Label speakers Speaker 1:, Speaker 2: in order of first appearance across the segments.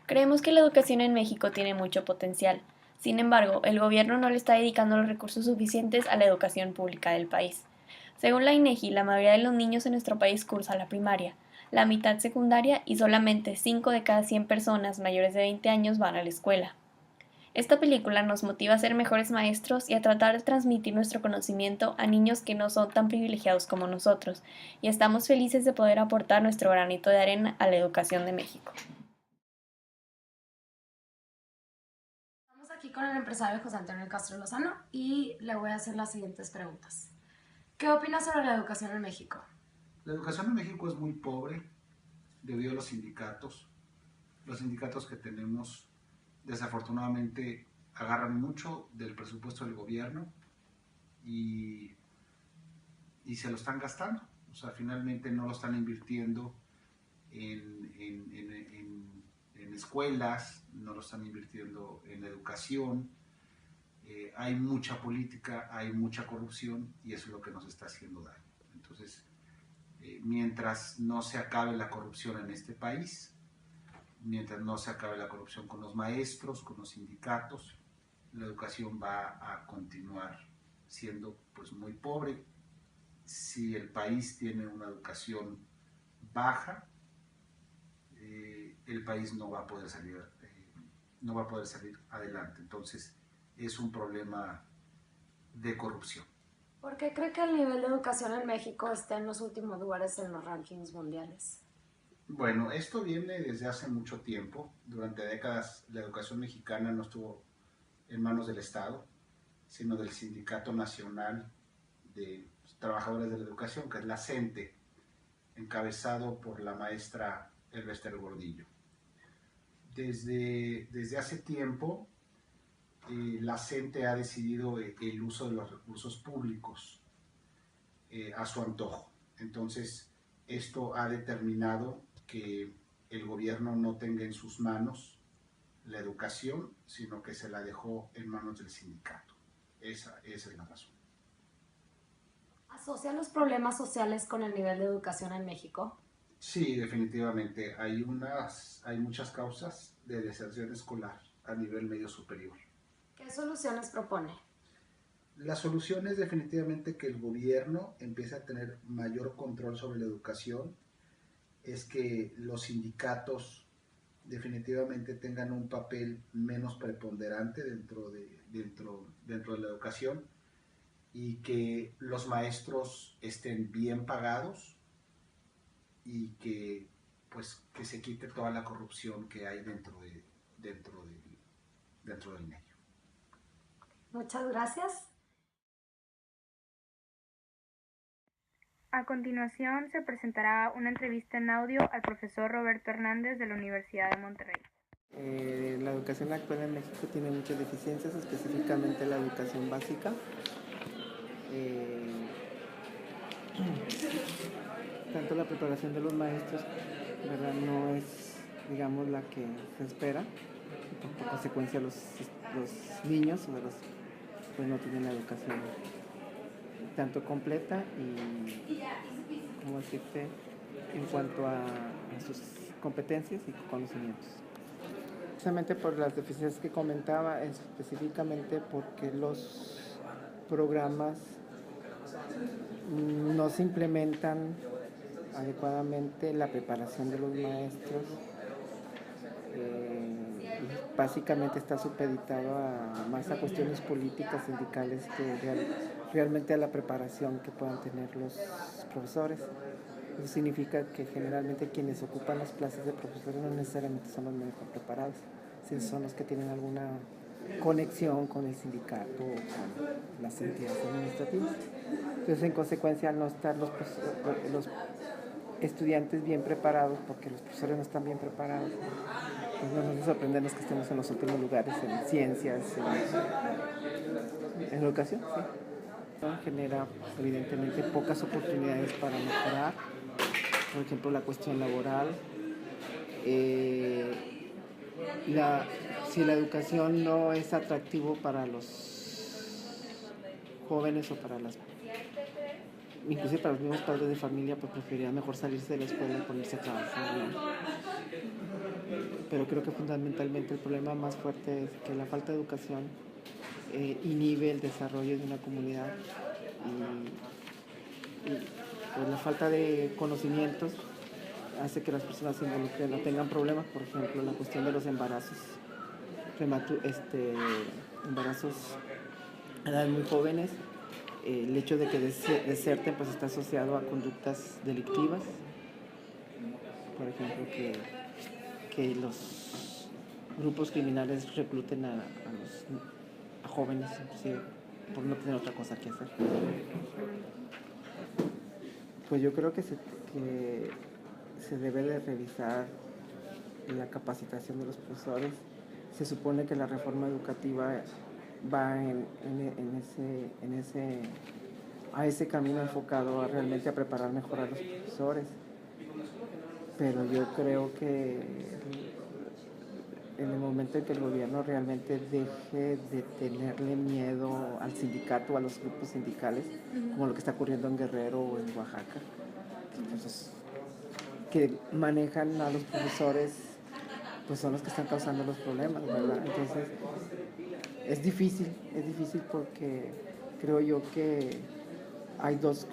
Speaker 1: Creemos que la educación en México tiene mucho potencial. Sin embargo, el gobierno no le está dedicando los recursos suficientes a la educación pública del país. Según la INEGI, la mayoría de los niños en nuestro país cursa la primaria, la mitad secundaria y solamente 5 de cada 100 personas mayores de 20 años van a la escuela. Esta película nos motiva a ser mejores maestros y a tratar de transmitir nuestro conocimiento a niños que no son tan privilegiados como nosotros, y estamos felices de poder aportar nuestro granito de arena a la educación de México.
Speaker 2: Estamos aquí con el empresario José Antonio Castro Lozano y le voy a hacer las siguientes preguntas. ¿Qué opinas sobre la educación en México?
Speaker 3: La educación en México es muy pobre debido a los sindicatos. Los sindicatos que tenemos desafortunadamente agarran mucho del presupuesto del gobierno y, y se lo están gastando. O sea, finalmente no lo están invirtiendo en escuelas, no lo están invirtiendo en educación. Hay mucha política, hay mucha corrupción y eso es lo que nos está haciendo daño. Entonces, mientras no se acabe la corrupción en este país, mientras no se acabe la corrupción con los maestros, con los sindicatos, la educación va a continuar siendo pues muy pobre. Si el país tiene una educación baja, el país no va a poder salir adelante. Entonces es un problema de corrupción.
Speaker 2: ¿Por qué cree que el nivel de educación en México está en los últimos lugares en los rankings mundiales?
Speaker 3: Bueno, esto viene desde hace mucho tiempo. Durante décadas la educación mexicana no estuvo en manos del Estado, sino del Sindicato Nacional de Trabajadores de la Educación, que es la CENTE, encabezado por la maestra Elbester Gordillo. Desde hace tiempo, la CENTE ha decidido el uso de los recursos públicos a su antojo. Entonces, esto ha determinado que el gobierno no tenga en sus manos la educación, sino que se la dejó en manos del sindicato. Esa es la razón.
Speaker 2: ¿Asocia los problemas sociales con el nivel de educación en México?
Speaker 3: Sí, definitivamente. Hay muchas causas de deserción escolar a nivel medio superior.
Speaker 2: ¿Qué soluciones propone?
Speaker 3: La solución es definitivamente que el gobierno empiece a tener mayor control sobre la educación, es que los sindicatos definitivamente tengan un papel menos preponderante dentro de la educación y que los maestros estén bien pagados y que pues que se quite toda la corrupción que hay dentro, de, dentro del medio.
Speaker 2: Muchas gracias.
Speaker 4: A continuación se presentará una entrevista en audio al profesor Roberto Hernández de la Universidad de Monterrey.
Speaker 5: La educación actual en México tiene muchas deficiencias, específicamente la educación básica. Tanto la preparación de los maestros, ¿verdad?, no es, digamos, la que se espera. Y por consecuencia los niños pues no tienen la educación tanto completa y, como decirte, en cuanto a sus competencias y conocimientos. Precisamente por las deficiencias que comentaba, específicamente porque los programas no se implementan adecuadamente, la preparación de los maestros básicamente está supeditado más a cuestiones políticas, sindicales, que realmente a la preparación que puedan tener los profesores. Eso significa que generalmente quienes ocupan las plazas de profesores no necesariamente son los mejor preparados, sino son los que tienen alguna conexión con el sindicato o con las entidades administrativas. Entonces, en consecuencia, al no estar los estudiantes bien preparados, porque los profesores no están bien preparados, pues no nos sorprendemos que estemos en los últimos lugares en ciencias, en educación, sí. Genera evidentemente pocas oportunidades para mejorar, por ejemplo la cuestión laboral. Si la educación no es atractivo para los jóvenes o para las inclusive para los mismos padres de familia, pues preferirían mejor salirse de la escuela y ponerse a trabajar, ¿no? Pero creo que fundamentalmente el problema más fuerte es que la falta de educación inhibe el desarrollo de una comunidad y pues la falta de conocimientos hace que las personas se involucren o tengan problemas. Por ejemplo, la cuestión de los embarazos embarazos a edades muy jóvenes, el hecho de que deserten pues está asociado a conductas delictivas, por ejemplo que los grupos criminales recluten a jóvenes, inclusive por no tener otra cosa que hacer. Pues yo creo que se debe de revisar la capacitación de los profesores. Se supone que la reforma educativa va a ese camino enfocado realmente a preparar mejor a los profesores. Pero yo creo que en el momento en que el gobierno realmente deje de tenerle miedo al sindicato o a los grupos sindicales, como lo que está ocurriendo en Guerrero o en Oaxaca, entonces, que manejan a los profesores, pues son los que están causando los problemas, ¿verdad? Entonces, es difícil porque creo yo que hay dos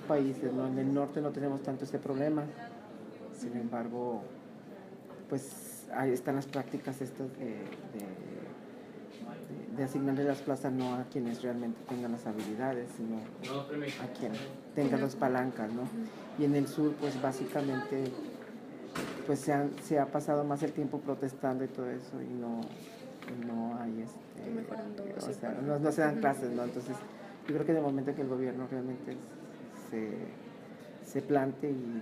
Speaker 5: países, ¿no? En el norte no tenemos tanto ese problema, sin embargo, pues ahí están las prácticas estas de asignarle las plazas no a quienes realmente tengan las habilidades, sino a quien tenga las palancas, ¿no? Y en el sur, pues básicamente, pues se ha pasado más el tiempo protestando y todo eso y no hay o sea, no se dan clases, ¿no? Entonces, yo creo que en el momento que el gobierno realmente se plante y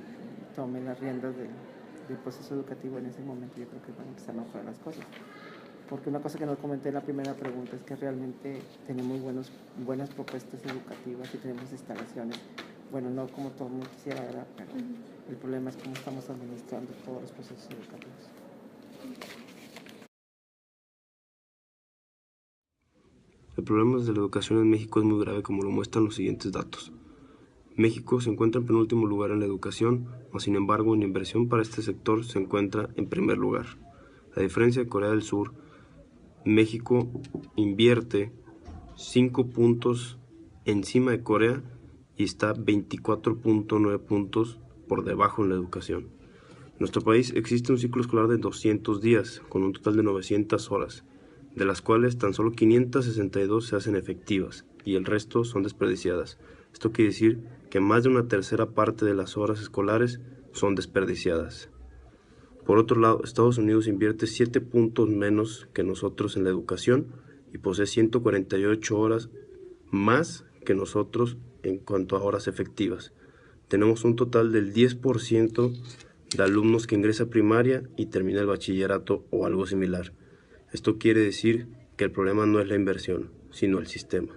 Speaker 5: tome las riendas del proceso educativo, en ese momento yo creo que van a empezar a mejorar las cosas. Porque una cosa que no comenté en la primera pregunta es que realmente tenemos buenas propuestas educativas y tenemos instalaciones. Bueno, no como todo el mundo quisiera, ¿verdad? Pero el problema es cómo estamos administrando todos los procesos educativos.
Speaker 6: El problema de la educación en México es muy grave, como lo muestran los siguientes datos. México se encuentra en penúltimo lugar en la educación, mas sin embargo en inversión para este sector se encuentra en primer lugar. A diferencia de Corea del Sur, México invierte 5 puntos encima de Corea y está 24.9 puntos por debajo en la educación. En nuestro país existe un ciclo escolar de 200 días, con un total de 900 horas, de las cuales tan solo 562 se hacen efectivas y el resto son desperdiciadas. Esto quiere decir que más de una tercera parte de las horas escolares son desperdiciadas. Por otro lado, Estados Unidos invierte 7 puntos menos que nosotros en la educación y posee 148 horas más que nosotros en cuanto a horas efectivas. Tenemos un total del 10% de alumnos que ingresa a primaria y termina el bachillerato o algo similar. Esto quiere decir que el problema no es la inversión, sino el sistema.